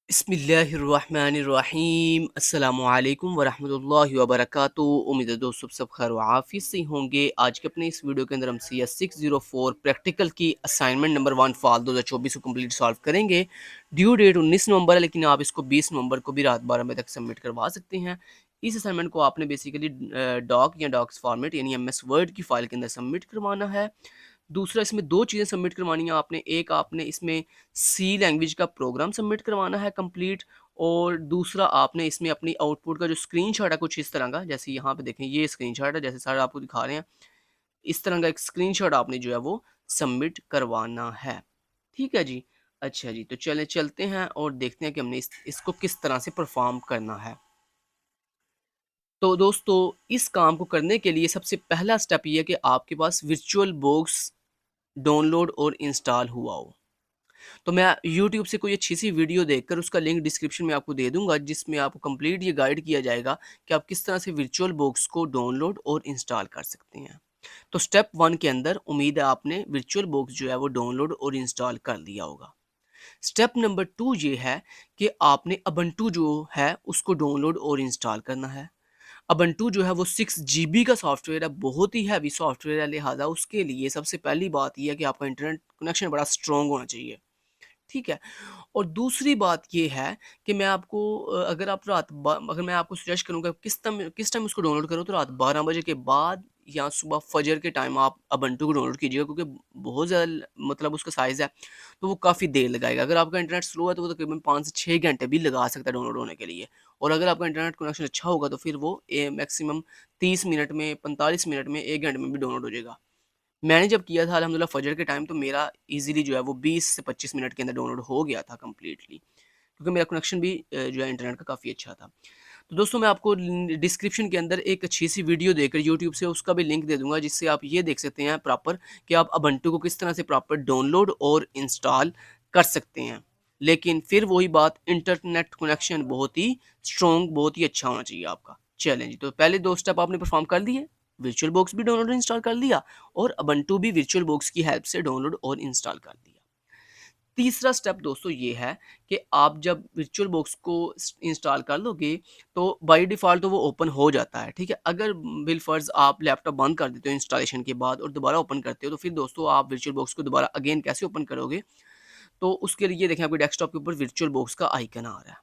बिस्मिल्लाहिर्रहमानिर्रहीम अस्सलामुअलैकुम वरहमतुल्लाहि वबरकातुहू। उम्मीद है दोस्तों सब खैर व आफियत से होंगे। आज के अपने इस वीडियो के अंदर हम CS 604 प्रैक्टिकल की असाइनमेंट नंबर 1 फाल 2024 को कंप्लीट सॉल्व करेंगे। ड्यू डेट 19 नवंबर है, लेकिन आप इसको 20 नवंबर को भी रात 12 बजे तक सबमिट करवा सकते हैं। इस असाइनमेंट को आपने बेसिकली डॉक या डॉक्स फॉर्मेट यानी MS वर्ड की फाइल के अंदर सबमिट करवाना है। दूसरा, इसमें 2 चीज़ें सबमिट करवानी है आपने। एक, आपने इसमें सी लैंग्वेज का प्रोग्राम सबमिट करवाना है कंप्लीट, और दूसरा आपने इसमें अपनी आउटपुट का जो स्क्रीनशॉट है कुछ इस तरह का, जैसे यहाँ पे देखें ये स्क्रीनशॉट है, जैसे सर आपको दिखा रहे हैं, इस तरह का एक स्क्रीनशॉट आपने जो है वो सबमिट करवाना है। ठीक है जी। अच्छा जी, तो चलते हैं और देखते हैं कि हमने इसको किस तरह से परफॉर्म करना है। तो दोस्तों, इस काम को करने के लिए सबसे पहला स्टेप ये है कि आपके पास वर्चुअल बॉक्स डाउनलोड और इंस्टॉल हुआ हो। तो मैं यूट्यूब से कोई अच्छी सी वीडियो देखकर उसका लिंक डिस्क्रिप्शन में आपको दे दूंगा, जिसमें आपको कंप्लीट ये गाइड किया जाएगा कि आप किस तरह से वर्चुअल बॉक्स को डाउनलोड और इंस्टॉल कर सकते हैं। तो स्टेप 1 के अंदर उम्मीद है आपने वर्चुअल बॉक्स जो है वो डाउनलोड और इंस्टॉल कर लिया होगा। स्टेप नंबर 2 ये है कि आपने अबंटू जो है उसको डाउनलोड और इंस्टॉल करना है। अबंटू जो है वो 6 GB का सॉफ्टवेयर है, बहुत ही हैवी सॉफ्टवेयर है, लिहाजा उसके लिए सबसे पहली बात यह है कि आपका इंटरनेट कनेक्शन बड़ा स्ट्रॉन्ग होना चाहिए। ठीक है। और दूसरी बात ये है कि मैं आपको अगर मैं आपको सजेस्ट करूँगा किस टाइम उसको डाउनलोड करो, तो रात 12 बजे के बाद या सुबह फजर के टाइम आप अबंटू को डाउनलोड कीजिएगा, क्योंकि बहुत ज़्यादा मतलब उसका साइज़ है, तो वो काफ़ी देर लगाएगा। अगर आपका इंटरनेट स्लो है तो वो तकरीबन 5 से 6 घंटे भी लगा सकता है डाउनलोड होने के लिए, और अगर आपका इंटरनेट कनेक्शन अच्छा होगा तो फिर वो मैक्सिमम 30 मिनट में, 45 मिनट में, 1 घंटे में भी डाउनलोड हो जाएगा। मैंने जब किया था अल्हम्दुलिल्लाह फ़जर के टाइम, तो मेरा ईज़िली जो है वो 20 से 25 मिनट के अंदर डाउनलोड हो गया था कंप्लीटली, क्योंकि मेरा कनेक्शन भी जो है इंटरनेट का काफ़ी अच्छा था। तो दोस्तों, मैं आपको डिस्क्रिप्शन के अंदर एक अच्छी सी वीडियो देकर यूट्यूब से उसका भी लिंक दे दूँगा, जिससे आप ये देख सकते हैं प्रॉपर कि आप अबंटू को किस तरह से प्रॉपर डाउनलोड और इंस्टॉल कर सकते हैं। लेकिन फिर वही बात, इंटरनेट कनेक्शन बहुत ही स्ट्रॉन्ग, बहुत ही अच्छा होना चाहिए आपका। चलें जी, तो पहले 2 स्टेप आपने परफ़ॉर्म कर दिए, वर्चुअल बॉक्स भी डाउनलोड और इंस्टॉल कर लिया, और अबंटू भी वर्चुअल बॉक्स की हेल्प से डाउनलोड और इंस्टॉल कर दिया। तीसरा स्टेप दोस्तों ये है कि आप जब वर्चुअल बॉक्स को इंस्टॉल कर लोगे, तो बाय डिफ़ॉल्ट तो वो ओपन हो जाता है, ठीक है। अगर बिलफ़र्ज़ आप लैपटॉप बंद कर देते हो इंस्टॉलेशन के बाद और दोबारा ओपन करते हो, तो फिर दोस्तों आप वर्चुअल बॉक्स को दोबारा अगेन कैसे ओपन करोगे? तो उसके लिए देखें, आपके डेस्कटॉप के ऊपर वर्चुअल बॉक्स का आइकन आ रहा है,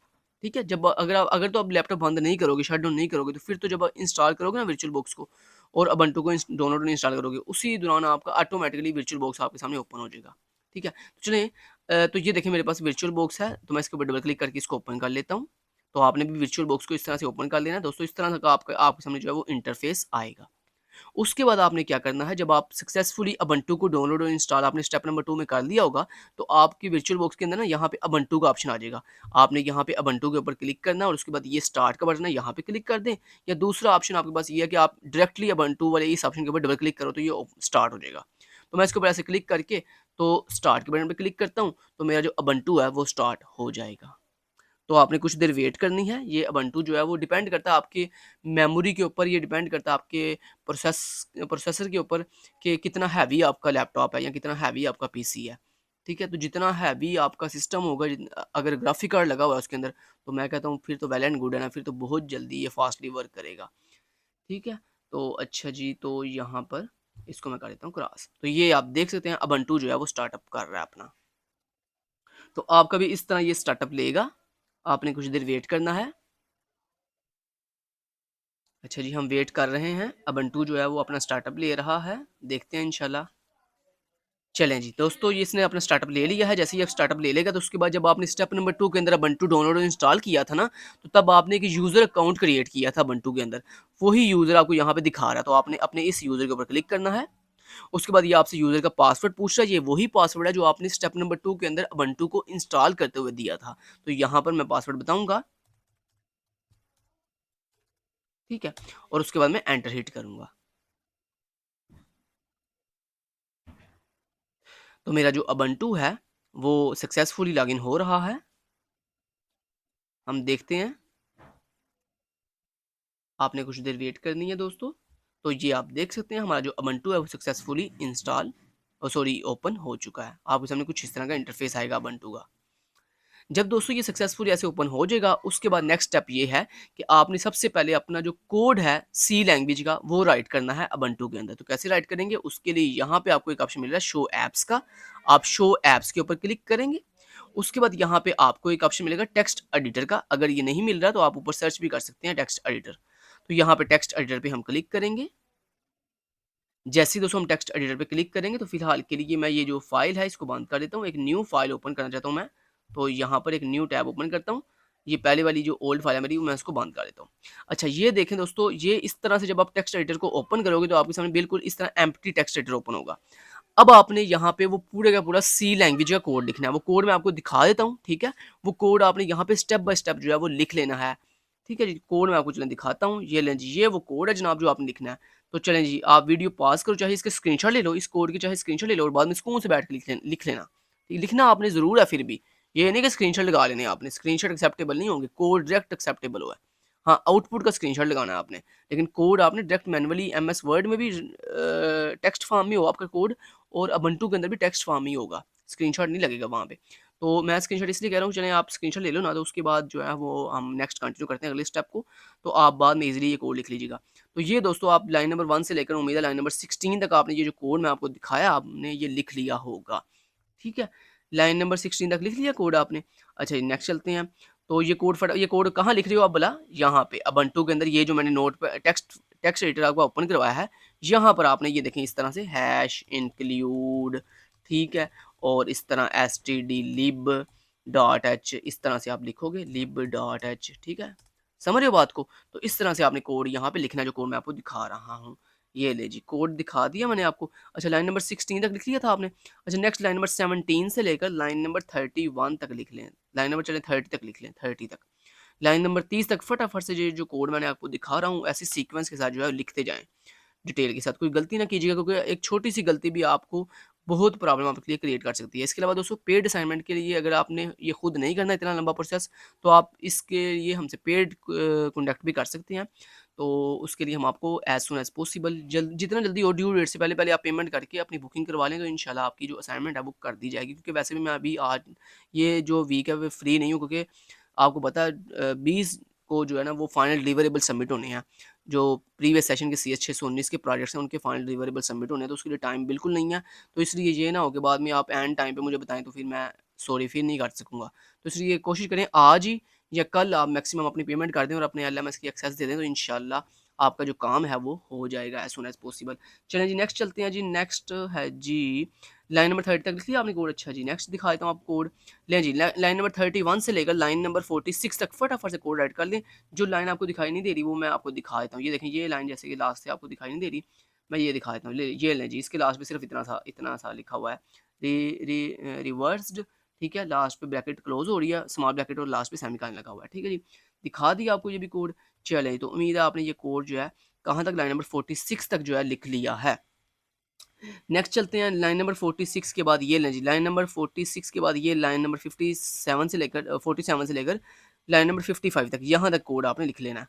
ठीक है। जब अगर तो आप लैपटॉप बंद नहीं करोगे, शट डाउन नहीं करोगे, तो फिर तो जब आप इंस्टॉल करोगे ना वर्चुअल बॉक्स को और उबुंटू को डाउनलोड और इंस्टॉल करोगे, उसी दौरान आपका ऑटोमेटिकली वर्चुअल बॉक्स आपके सामने ओपन हो जाएगा, ठीक है। तो चलें, तो ये देखें मेरे पास वर्चुअल बॉक्स है, तो मैं इसके ऊपर डबल क्लिक करके इसको ओपन कर लेता हूँ। तो आपने भी वर्चुअल बॉक्स को इस तरह से ओपन कर लेना है दोस्तों, इस तरह का आपका आपके सामने जो है वो इंटरफेस आएगा। उसके बाद आपने क्या करना है, जब आप सक्सेसफुली अबंटू को डाउनलोड और इंस्टॉल आपने स्टेप नंबर 2 में कर लिया होगा, तो आपकी वर्चुअल बॉक्स के अंदर ना यहाँ पे अबंटू का ऑप्शन आ जाएगा। आपने यहाँ पे अबंटू के ऊपर क्लिक करना है, और उसके बाद ये स्टार्ट का बटन है, यहाँ पे क्लिक कर दें। या दूसरा ऑप्शन आपके पास ये है कि आप डायरेक्टली अबंटू वाले इस ऑप्शन के ऊपर डबल क्लिक करो, तो ये स्टार्ट हो जाएगा। तो मैं इसके ऊपर ऐसे क्लिक करके तो स्टार्ट के बटन पे क्लिक करता हूँ, तो मेरा जो अबंटू है वो स्टार्ट हो जाएगा। तो आपने कुछ देर वेट करनी है। ये उबंटू जो है वो डिपेंड करता है आपके मेमोरी के ऊपर, ये डिपेंड करता है आपके प्रोसेसर के ऊपर कि कितना हैवी आपका लैपटॉप है या कितना हैवी आपका पीसी है। ठीक है? तो जितना हैवी आपका सिस्टम होगा, अगर ग्राफिक कार्ड लगा हुआ है उसके अंदर, तो मैं कहता हूँ फिर तो वेल एंड गुड है ना, फिर तो बहुत जल्दी ये फास्टली वर्क करेगा। ठीक है? तो अच्छा जी, तो यहाँ पर इसको मैं कर देता हूँ क्रॉस। तो ये आप देख सकते हैं उबंटू जो है वो स्टार्टअप कर रहा है अपना। तो आपका भी इस तरह ये स्टार्टअप लेगा। आपने कुछ देर वेट करना है। अच्छा जी, हम वेट कर रहे हैं। उबंटू जो है वो अपना स्टार्टअप ले रहा है। देखते हैं इंशाल्लाह। चलें जी, दोस्तों ये इसने अपना स्टार्टअप ले लिया है। जैसे ही अब स्टार्टअप ले लेगा, तो उसके बाद जब आपने स्टेप नंबर 2 के अंदर उबंटू डाउनलोड और इंस्टॉल किया था ना, तो तब आपने एक यूज़र अकाउंट क्रिएट किया था उबंटू के अंदर। वही यूज़र आपको यहाँ पे दिखा रहा है, तो आपने अपने इस यूज़र के ऊपर क्लिक करना है। उसके बाद ये आपसे यूज़र का पासवर्ड पूछ रहा है। ये वही पासवर्ड है जो आपने स्टेप नंबर 2 के अंदर उबंटू को इंस्टॉल करते हुए दिया था। तो यहाँ पर मैं पासवर्ड बताऊँगा, ठीक है? और उसके बाद मैं एंटर हिट करूँगा। तो मेरा जो उबंटू है वो सक्सेसफुली लॉगिन हो रहा है। हम देखते हैं। आपने कुछ देर वेट करनी है दोस्तों। तो ये आप देख सकते हैं हमारा जो उबंटू है वो सक्सेसफुली इंस्टॉल, सॉरी, ओपन हो चुका है। आपके सामने कुछ इस तरह का इंटरफेस आएगा उबंटू का। जब दोस्तों ये सक्सेसफुली ऐसे ओपन हो जाएगा, उसके बाद नेक्स्ट स्टेप ये है कि आपने सबसे पहले अपना जो कोड है सी लैंग्वेज का वो राइट करना है अबंटू के अंदर। तो कैसे राइट करेंगे? उसके लिए यहाँ पे आपको एक ऑप्शन मिल रहा है शो एप्स का, आप शो एप्स के ऊपर क्लिक करेंगे। उसके बाद यहाँ पे आपको एक ऑप्शन मिलेगा टेक्स्ट एडिटर का, अगर ये नहीं मिल रहा तो आप ऊपर सर्च भी कर सकते हैं टेक्स्ट एडिटर। तो यहाँ पे टेक्स्ट एडिटर पे हम क्लिक करेंगे। जैसे ही दोस्तों हम टेक्स्ट एडिटर पे क्लिक करेंगे तो फिलहाल के लिए मैं ये जो फाइल है इसको बंद कर देता हूँ, एक न्यू फाइल ओपन करना चाहता हूँ मैं। तो यहाँ पर एक न्यू टैब ओपन करता हूँ। ये पहले वाली जो ओल्ड फाइल है मेरी, मैं इसको बंद कर देता हूँ। अच्छा, ये देखें दोस्तों, ये इस तरह से जब आप टेक्स्ट एडिटर को ओपन करोगे तो आपके सामने बिल्कुल इस तरह एम्प्टी टेक्स्ट एडिटर ओपन होगा। अब आपने यहाँ पे वो पूरे का पूरा सी लैंग्वेज का कोड लिखना है। वो कोड मैं आपको दिखा देता हूँ, ठीक है? वो कोड आपने यहाँ पे स्टेप बाय स्टेप जो है वो लिख लेना है, ठीक है जी? कोड मैं आपको चलें दिखाता हूँ। ये लें जी, ये वो कोड है जनाब जो आपने लिखना है। तो चलें जी, आप वीडियो पॉज़ करो, चाहे इसका स्क्रीनशॉट ले लो, इस कोड की चाहे स्क्रीनशॉट ले लो और बाद में सुकून से बैठ के लिख लेना। लिखना आपने ज़रूर है फिर भी, ये नहीं कि स्क्रीनशॉट लगा लेने आपने, स्क्रीनशॉट एक्सेप्टेबल नहीं होंगे, कोड डायरेक्ट एक्सेप्टेबल हुआ है। हाँ, आउटपुट का स्क्रीनशॉट लगाना है आपने, लेकिन कोड आपने डायरेक्ट मैनुअली एमएस वर्ड में भी टेक्स्ट फॉर्म में हो आपका कोड और उबंटू के अंदर भी टेक्स्ट फॉर्म ही होगा, स्क्रीनशॉट नहीं लगेगा वहाँ पे। तो मैं स्क्रीनशॉट इसलिए कह रहा हूँ, चलें आप स्क्रीनशॉट ले लो ना, तो उसके बाद जो है वो हम नेक्स्ट कंटिन्यू करते हैं अगले स्टेप को, तो आप बाद में ईज़िली ये कोड लिख लीजिएगा। तो ये दोस्तों आप लाइन नंबर 1 से लेकर उम्मीद है लाइन नंबर 16 तक आपने ये जो कोड मैं आपको दिखाया आपने ये लिख लिया होगा, ठीक है? लाइन नंबर 16 तक लिख लिया कोड आपने? अच्छा जी, नेक्स्ट चलते हैं। तो ये कोड कहाँ लिख रहे हो आप भला? यहाँ पे उबंटू के अंदर, ये जो मैंने नोट पे टेक्स्ट टेक्स्ट एडिटर आपको ओपन करवाया है, यहाँ पर आपने ये देखें इस तरह से हैश इंक्लूड, ठीक है? और इस तरह stdlib.h इस तरह से आप लिखोगे lib.h, ठीक है? समझ रहे हो बात को? तो इस तरह से आपने कोड यहाँ पे लिखना है, जो कोड मैं आपको दिखा रहा हूँ। ये ले जी, कोड दिखा दिया मैंने आपको। अच्छा, लाइन नंबर 16 तक लिख लिया था आपने? अच्छा, नेक्स्ट लाइन नंबर 17 से लेकर लाइन नंबर 31 तक लिख लें। लाइन नंबर चलें 30 तक लिख लें, 30 तक। लाइन नंबर 30 तक फटाफट से ये जो कोड मैंने आपको दिखा रहा हूँ, ऐसे सीक्वेंस के साथ जो है लिखते जाएँ। डिटेल के साथ, कोई गलती ना कीजिएगा, क्योंकि एक छोटी-सी गलती भी आपको बहुत प्रॉब्लम आपके लिए क्रिएट कर सकती है। इसके अलावा दोस्तों, पेड असाइनमेंट के लिए अगर आपने ये खुद नहीं करना इतना लंबा प्रोसेस, तो आप इसके लिए हमसे पेड कॉन्टैक्ट भी कर सकते हैं। तो उसके लिए हम आपको एज़ सून एज़ पॉसिबल जितना जल्दी और ड्यू डेट से पहले-पहले आप पेमेंट करके अपनी बुकिंग करवा लें, तो इंशाल्लाह आपकी जो असाइनमेंट है वो कर दी जाएगी। क्योंकि वैसे भी मैं अभी आज ये जो वीक है वो फ्री नहीं हूँ, क्योंकि आपको पता है 20 को जो है ना वो फाइनल डिलिवरेबल सबमिट होने हैं। जो प्रीवियस सेशन के CS 619 के प्रोजेक्ट्स हैं उनके फाइनल डिलिवरेबल सबमिट होने हैं, तो उसके लिए टाइम बिल्कुल नहीं है। तो इसलिए ये ना हो कि बाद में आप एंड टाइम पे मुझे बताएँ तो फिर मैं सॉरी फिर नहीं कर सकूँगा। तो इसलिए कोशिश करें आज ही या कल आप मैक्सिमम अपनी पेमेंट कर दें और अपने LMS की एक्सेस दे दें, तो इंशाल्लाह आपका जो काम है वो हो जाएगा एज़ सून एज़ पॉसिबल। चलें जी, नेक्स्ट चलते हैं जी। नेक्स्ट है जी लाइन नंबर 30 तक लिख लिया आपने कोड? अच्छा जी, नेक्स्ट दिखा देता हूँ आपको कोड। लें जी, लाइन नंबर 31 से लेकर लाइन नंबर 46 तक फटाफट से कोड राइट कर लें। जो लाइन आपको दिखाई नहीं दे रही वो मैं आपको दिखा देता हूँ। ये देखें, ये लाइन जैसे कि लास्ट से आपको दिखाई नहीं दे रही, मैं ये दिखा देता हूँ। ये लें जी, इसके लास्ट पे सिर्फ इतना सा लिखा हुआ है, रिवर्स्ड, ठीक है? लास्ट पे ब्रैकेट क्लोज हो रही है, स्मॉल ब्रैकेट और लास्ट पे सेमीकोलन लगा हुआ है, ठीक है जी? दिखा दिया आपको ये भी कोड। चलें, तो उम्मीद है आपने ये कोड जो है कहाँ तक, लाइन नंबर 46 तक जो है लिख लिया है। नेक्स्ट चलते हैं लाइन नंबर 46 के बाद ये लें जी, लाइन नंबर 46 के बाद ये लाइन नंबर 57 से लेकर 47 से लेकर लाइन नंबर 55 तक, यहाँ तक कोड आपने लिख लेना है।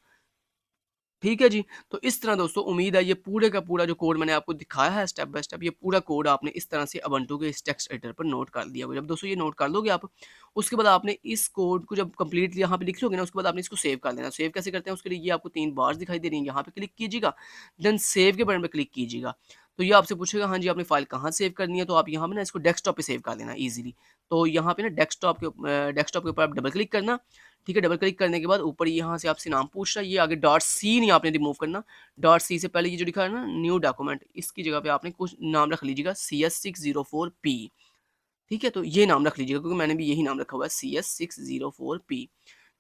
ठीक है जी। तो इस तरह दोस्तों उम्मीद है ये पूरे का पूरा जो कोड मैंने आपको दिखाया है स्टेप बाय स्टेप, ये पूरा कोड आपने इस तरह से उबंटू के इस टेक्स्ट एडिटर पर नोट कर लिया होगा। जब दोस्तों ये नोट कर लोगे आप, उसके बाद आपने इस कोड को जब कंप्लीटली यहाँ पे लिख लोगे ना, उसके बाद आपने इसको सेव कर देना। सेव कैसे करते हैं? उसके लिए ये आपको 3 बार्स दिखाई दे रही हैं, यहाँ पे क्लिक कीजिएगा, देन सेव के बटन पे क्लिक कीजिएगा। तो ये आपसे पूछेगा हाँ जी आपने फाइल कहाँ सेव करनी है, तो आप यहाँ पे ना इसको डेस्कटॉप पे सेव कर देना ईज़िली। तो यहाँ पे ना डेस्कटॉप के ऊपर आप डबल क्लिक करना, ठीक है? डबल क्लिक करने के बाद ऊपर यहाँ से आपसे नाम पूछ रहा है, ये आगे डॉट सी नहीं आपने रिमूव करना। डॉट सी से पहले ये जो लिखा है ना न्यू डॉक्यूमेंट, इसकी जगह पे आपने कुछ नाम रख लीजिएगा CS604P, ठीक है? तो ये नाम रख लीजिएगा, क्योंकि मैंने भी यही नाम रखा हुआ है CS604P।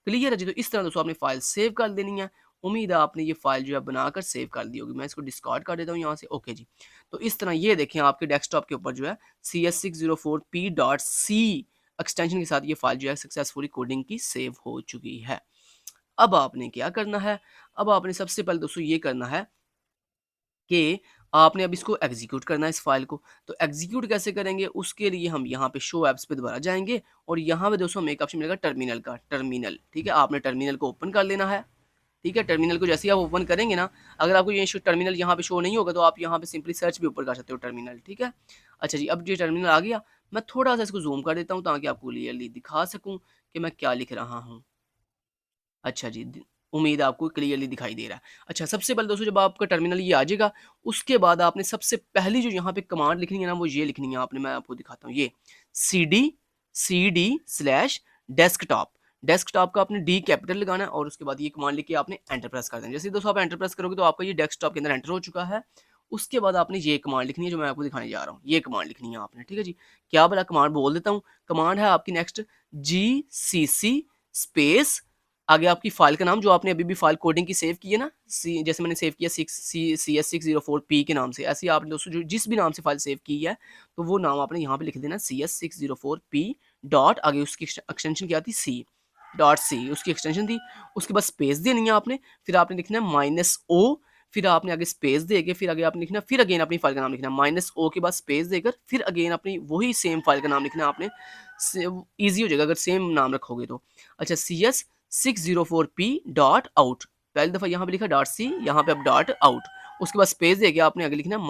क्लियर है जी? तो इस तरह दोस्तों आपने फाइल सेव कर देनी है। उम्मीद है आपने ये फाइल जो है बनाकर सेव कर दी होगी। मैं इसको डिस्कार्ड कर देता हूँ यहाँ से। ओके जी। तो इस तरह ये देखें आपके डेस्कटॉप के ऊपर जो है CS604P.C एक्सटेंशन के साथ ये फाइल जो है सक्सेसफुली कोडिंग की सेव हो चुकी है। अब आपने क्या करना है? अब आपने सबसे पहले दोस्तों ये करना है कि आपने अब इसको एग्जीक्यूट करना है इस फाइल को। तो एग्जीक्यूट कैसे करेंगे? उसके लिए हम यहाँ पे शो एप्स पे दोबारा जाएँगे और यहाँ पे दोस्तों हमें एक ऑप्शन मिलेगा टर्मिनल का, टर्मिनल, ठीक है? आपने टर्मिनल को ओपन कर लेना है, ठीक है? टर्मिनल को जैसे ही आप ओपन करेंगे ना, अगर आपको ये टर्मिनल यहाँ पे शो नहीं होगा, तो आप यहाँ पे सिंपली सर्च भी ऊपर कर सकते हो टर्मिनल, ठीक है? अच्छा जी, अब ये टर्मिनल आ गया। मैं थोड़ा-सा इसको ज़ूम कर देता हूँ ताकि आपको क्लियरली दिखा सकूँ कि मैं क्या लिख रहा हूँ। अच्छा जी, उम्मीद है आपको क्लियरली दिखाई दे रहा है। अच्छा, सबसे पहले दोस्तों जब आपका टर्मिनल ये आ जाएगा, उसके बाद आपने सबसे पहली जो यहाँ पे कमांड लिखनी है ना, वो ये लिखनी है आपने, मैं आपको दिखाता हूँ ये CD CD slash desktop. Desktop का आपने डी कैपिटल लगाना है और उसके बाद ये कमांड लिख के आपने एंटर प्रेस कर देना। जैसे ही दोस्तों आप एंटर प्रेस करोगे तो आपका ये डेस्कटॉप के अंदर एंटर हो चुका है। उसके बाद आपने ये कमांड लिखनी है जो मैं आपको दिखाने जा रहा हूँ। ये कमांड लिखनी है आपने, ठीक है जी। क्या भला कमांड बोल देता हूँ। कमांड है आपकी नेक्स्ट जीसीसी स्पेस, आगे आपकी फ़ाइल का नाम जो आपने अभी-भी फ़ाइल कोडिंग की सेव की है ना, सी जैसे मैंने सेव किया 6 सी CS604P के नाम से, ऐसे ही आपने दोस्तों जो जिस भी नाम से फ़ाइल सेव की है, तो वो नाम आपने यहाँ पे लिख देना CS604P डॉट आगे उसकी एक्सटेंशन क्या थी सी, डॉट सी उसकी एक्सटेंशन थी। उसके बाद स्पेस देनी है आपने, फिर आपने लिखना है -O, फिर आपने आगे स्पेस देके फिर आगे आपने लिखना है, फिर अगेन अपनी फ़ाइल का नाम लिखना है -O के बाद स्पेस देकर फिर अगेन अपनी वही सेम फ़ाइल का नाम लिखना है आपने। सेव ईज़ी हो जाएगा अगर सेम नाम रखोगे तो। अच्छा CS 604P डॉट आउट, पहली दफ़ा यहाँ पे लिखा डॉट सी, यहाँ पे अब डॉट आउट, उसके बाद स्पेस देके आपने आगे लिखना है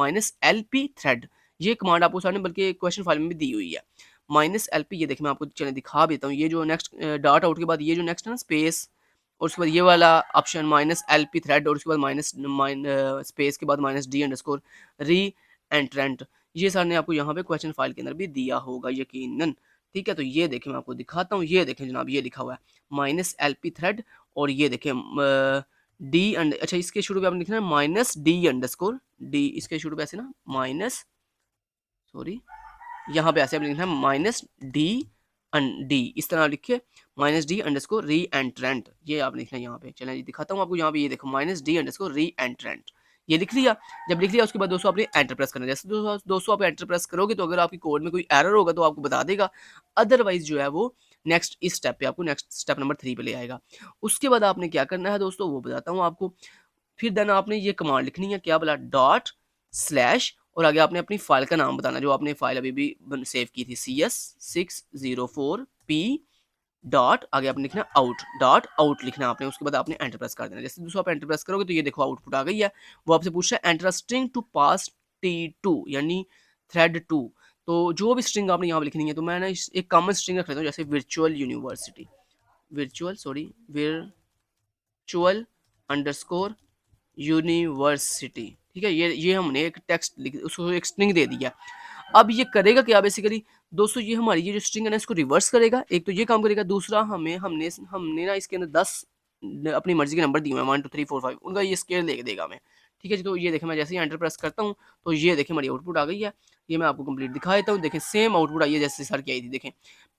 -LP थ्रेड। ये कमांड आपको सामने बल्कि क्वेश्चन फाइल में भी दी हुई है। -LP, ये देखिए मैं आपको चलें दिखा भी देता हूँ। ये जो नेक्स्ट डॉट आउट के बाद ये जो नेक्स्ट है ना स्पेस, और उसके बाद ये वाला ऑप्शन -LP थ्रेड, और उसके बाद स्पेस के बाद -D अंडरस्कोर री एंट्रेंट। ये सर ने आपको यहाँ पे क्वेश्चन फाइल के अंदर भी दिया होगा यकीनन। ठीक है, तो ये देखिए मैं आपको दिखाता हूँ। ये देखें जनाब, ये लिखा हुआ है -LP थ्रेड, और ये देखें डी अंड अच्छा इसके शुरू पे आपने लिखना है -D अंडरस्कोर डी, इसके शुरू पे ऐसे ना माइनस सॉरी यहाँ पे ऐसे आपने लिखना है -D इस तरह लिखिए -D अंडरस्कोर री एंट्रेंट, ये आपने लिखना है यहाँ पे। चलें जी दिखाता हूँ आपको, यहाँ पे ये देखो -D अंडरस्कोर री एंट्रेंट, ये लिख लिया। जब लिख लिया उसके बाद दोस्तों आपने एंटर प्रेस करना है। जैसे दोस्तों आप एंटर प्रेस करोगे तो अगर आपकी कोड में कोई एरर होगा तो आपको बता देगा, अदरवाइज जो है वो नेक्स्ट इस स्टेप पे आपको नेक्स्ट स्टेप नंबर 3 पे ले आएगा। उसके बाद आपने क्या करना है दोस्तों वो बताता हूँ आपको। फिर देन आपने ये कमांड लिखनी है, क्या बोला, डॉट स्लैश, और आगे आपने अपनी फाइल का नाम बताना जो आपने फाइल अभी भी सेव की थी CS604P डॉट, आगे आपने लिखना आउट, डॉट आउट लिखना आपने। उसके बाद आपने एंटर प्रेस कर देना। जैसे दोस्तों आप एंटर प्रेस करोगे तो ये देखो आउटपुट आ गई है। वो आपसे पूछ रहा है enter string to pass T2 यानी थ्रेड 2। तो जो भी स्ट्रिंग आपने यहाँ पे लिखनी है, तो मैं ना एक कॉमन स्ट्रिंग रख लेता हूँ, जैसे वर्चुअल अंडरस्कोर यूनिवर्सिटी। ठीक है, ये हमने एक टेक्स्ट लिख उसको एक स्ट्रिंग दे दिया। अब ये करेगा क्या बेसिकली दोस्तों, ये हमारी ये जो स्ट्रिंग है ना इसको रिवर्स करेगा। एक तो ये काम करेगा, दूसरा हमें हमने हमने ना इसके अंदर 10 अपनी मर्जी के नंबर दिए हैं 1 2 3 4 5, उनका ये स्केल लेके देगा हमें। ठीक है जी, तो ये देखें मैं जैसे ही एंटर प्रेस करता हूँ तो ये देखें हमारी आउटपुट आ गई है। ये मैं आपको कंप्लीट दिखा देता हूँ। देखें सेम आउटपुट आई है जैसे सर की आई थी। देखें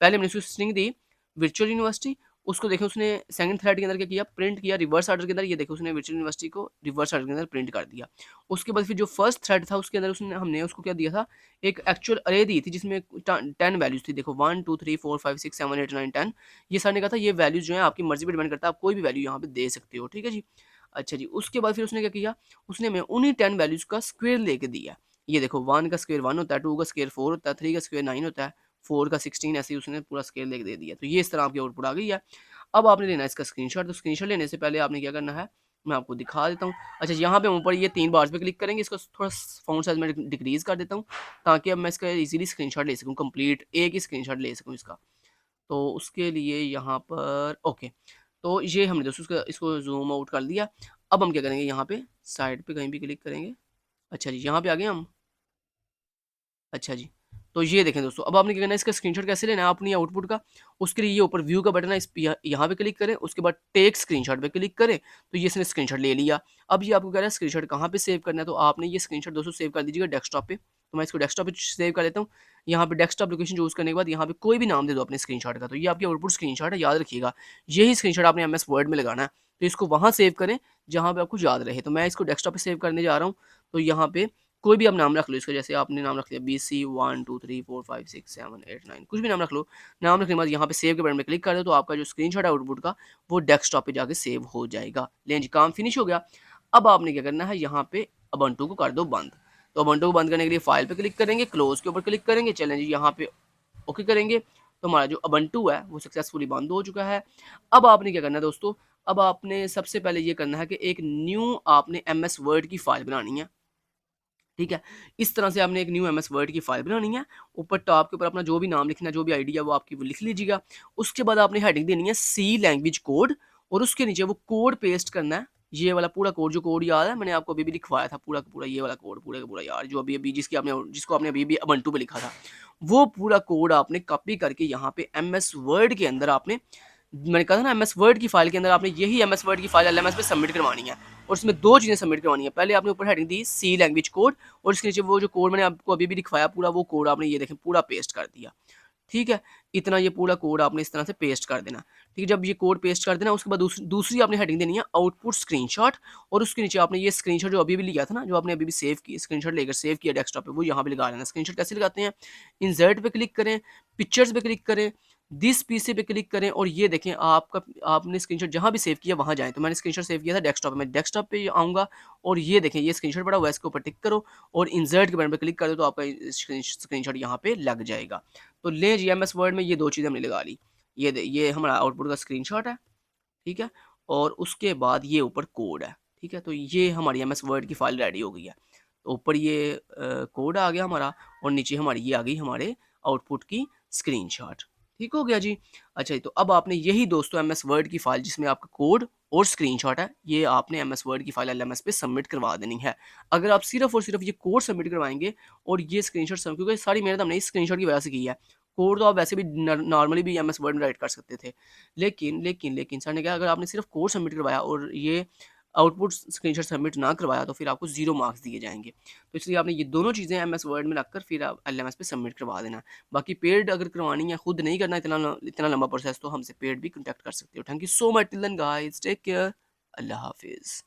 पहले हमने उसको स्ट्रिंग दी वर्चुअल यूनिवर्सिटी, उसको देखें उसने सेकंड थ्रेड के अंदर क्या किया, प्रिंट किया रिवर्स ऑर्डर के अंदर। ये देखो उसने वर्चुअल यूनिवर्सिटी को रिवर्स ऑर्डर के अंदर प्रिंट कर दिया। उसके बाद फिर जो फर्स्ट थ्रेड था उसके अंदर उसने हमने उसको क्या दिया था, एक एक्चुअल अरे दी थी जिसमें 10 वैल्यूज थी। देखो 1 2 3 4 5 6 7 8 9 10, ये सर ने कहा था ये वैल्यूज जो है आपकी मर्जी पर डिपेंड करता है, आप कोई भी वैल्यू यहाँ पे दे सकते हो। ठीक है जी। अच्छा जी, उसके बाद फिर उसने क्या किया, उसने हमें उन्हीं 10 वैल्यूज का स्क्वायर लेके दिया। ये देखो 1 का स्क्वायर 1 होता है, 2 का स्क्वायर 4 होता है, 3 का स्क्वायर 9 होता है, 4 का 16, ऐसे ही उसने पूरा स्केल लेके दे दिया। तो ये इस तरह आपकी आउटपुट आ गई है। अब आपने लेना है इसका स्क्रीनशॉट। तो स्क्रीनशॉट लेने से पहले आपने क्या करना है, मैं आपको दिखा देता हूँ। अच्छा, यहाँ पे हम ऊपर ये 3 बार्स पे क्लिक करेंगे, इसको थोड़ा फ़ॉन्ट साइज़ में डिक्रीज़ कर देता हूँ ताकि अब मैं इसका इजीली स्क्रीनशॉट ले सकूँ, कंप्लीट एक ही स्क्रीनशॉट ले सकूँ इसका। तो उसके लिए यहाँ पर ओके, तो ये हमने दोस्तों इसको ज़ूम आउट कर लिया। अब हम क्या करेंगे, यहाँ पे साइड पे कहीं भी क्लिक करेंगे। अच्छा जी, यहाँ पे आ गए हम। अच्छा जी। तो ये देखें दोस्तों, अब आपने क्या करना है, इसका स्क्रीनशॉट कैसे लेना है अपनी आउटपुट का, उसके लिए ये ऊपर व्यू का बटन है, इस पे यहाँ पे क्लिक करें, उसके बाद टेक स्क्रीनशॉट पे क्लिक करें, तो ये इसने स्क्रीनशॉट ले लिया। अब ये आपको कह रहा है स्क्रीनशॉट कहाँ पे सेव करना है, तो आपने ये स्क्रीनशॉट दोस्तों सेव कर दीजिएगा डेस्कटॉप पे। तो मैं इसको डेस्कटॉप पे सेव कर लेता हूँ। यहाँ पे डेस्कटॉप लोकेशन चूज़ करने के बाद यहाँ पे कोई भी नाम दे दो अपने स्क्रीनशॉट का, तो ये आपकी आउटपुट स्क्रीनशॉट है, याद रखिएगा। यही स्क्रीनशॉट आपने MS वर्ड में लगाना है, तो इसको वहाँ सेव करें जहाँ पे आपको याद रहे। तो मैं इसको डेस्कटॉप पे सेव करने जा रहा हूँ, तो यहाँ पे कोई भी आप नाम रख लो इसका, जैसे आपने नाम रख लिया BC 1 2 3 4 5 6 7 8 9, कुछ भी नाम रख लो। नाम रखने के बाद यहाँ पे सेव के बटन पे क्लिक कर दो, तो आपका जो स्क्रीनशॉट है आउटपुट का वो डेस्कटॉप पे जाके सेव हो जाएगा। लें जी, काम फिनिश हो गया। अब आपने क्या करना है, यहाँ पे उबंटू को कर दो बंद। तो उबंटू को बंद करने के लिए फाइल पे क्लिक करेंगे, क्लोज के ऊपर क्लिक करेंगे। चलें जी, यहाँ पे ओके करेंगे, तो हमारा जो उबंटू है वो सक्सेसफुली बंद हो चुका है। अब आपने क्या करना है दोस्तों, अब आपने सबसे पहले ये करना है कि एक न्यू आपने MS वर्ड की फाइल बनानी है। ठीक है? इस तरह से आपने एक न्यू एमएस वर्ड की फ़ाइल बनानी है। ऊपर टॉप के ऊपर अपना जो भी नाम लिखना है, जो भी आईडी है वो आपकी वो लिख लीजिएगा। उसके बाद आपने हेडिंग देनी है सी लैंग्वेज कोड और उसके नीचे वो कोड पेस्ट करना है। ये वाला पूरा कोड, जो कोड याद है मैंने आपको अभी-अभी लिखवाया था पूरा का पूरा, ये वाला कोड पूरा का पूरा यार, जो अभी-अभी जिसको आपने अभी-अभी उबुंटू पे लिखा था। वो पूरा कोड आपने कॉपी करके यहाँ पे एमएस वर्ड के अंदर आपने, मैंने कहा था ना एमएस वर्ड की फ़ाइल के अंदर आपने यही एमएस वर्ड की फ़ाइल एलएमएस पे सबमिट करवानी है। और उसमें 2 चीज़ें सबमिट करवानी है। पहले आपने ऊपर हेडिंग दी सी लैंग्वेज कोड और इसके नीचे वो जो कोड मैंने आपको अभी भी लिखवाया पूरा, वो कोड आपने ये देखें पूरा पेस्ट कर दिया। ठीक है? इतना ये पूरा कोड आपने इस तरह से पेस्ट कर देना। ठीक है? जब ये कोड पेस्ट कर देना उसके बाद दूसरी आपने हेडिंग देनी है आउटपुट स्क्रीनशॉट और उसके नीचे आपने ये स्क्रीनशॉट जो अभी भी लिया था ना, जो आपने अभी भी सेव की स्क्रीनशॉट लेकर सेव किया डेस्कटॉप पे, वो यहाँ पे लगा लेना। स्क्रीनशॉट कैसे लगाते हैं? इंसर्ट पे क्लिक करें, पिक्चर्स पे क्लिक करें, दिस पीसी पे क्लिक करें और ये देखें आपका आपने स्क्रीनशॉट जहाँ भी सेव किया वहाँ जाएँ। तो मैंने स्क्रीनशॉट सेव किया था डेस्कटॉप पे, मैं डेस्कटॉप पे आऊँगा और ये देखें ये स्क्रीनशॉट पड़ा हुआ है, इसके ऊपर टिक करो और इंसर्ट के बटन पे क्लिक कर दो तो आपका स्क्रीनशॉट यहाँ पे लग जाएगा। तो लें जी एमएस वर्ड में ये 2 चीज़ें हमने लगा ली। ये हमारा आउटपुट का स्क्रीनशॉट है, ठीक है? और उसके बाद ये ऊपर कोड है, ठीक है? तो ये हमारी एमएस वर्ड की फ़ाइल रेडी हो गई है। तो ऊपर ये कोड आ गया हमारा और नीचे हमारी ये आ गई हमारे आउटपुट की स्क्रीनशॉट। ठीक हो गया जी। अच्छा जी, तो अब आपने यही दोस्तों एमएस वर्ड की फ़ाइल जिसमें आपका कोड और स्क्रीनशॉट है, ये आपने एमएस वर्ड की फ़ाइल एलएमएस पे सबमिट करवा देनी है। अगर आप सिर्फ़ और सिर्फ़ ये कोड सबमिट करवाएँगे और ये स्क्रीनशॉट सब, क्योंकि सारी मेहनत हमने इस स्क्रीनशॉट की वजह से की है। कोड तो आप वैसे भी नॉर्मली भी एमएस वर्ड में राइट कर सकते थे। लेकिन सर ने कहा अगर आपने सिर्फ़ कोड सबमिट करवाया और ये आउटपुट स्क्रीनशॉट सबमिट ना करवाया तो फिर आपको 0 मार्क्स दिए जाएँगे। तो इसलिए आपने ये दोनों चीज़ें एमएस वर्ड में रखकर फिर आप एलएमएस पे सबमिट करवा देना। बाकी पेड अगर करवानी है, खुद नहीं करना इतना लंबा प्रोसेस, तो हमसे पेड भी कॉन्टैक्ट कर सकते हो। Thank you so much till then guys, take care, अल्लाह हाफ़िज़।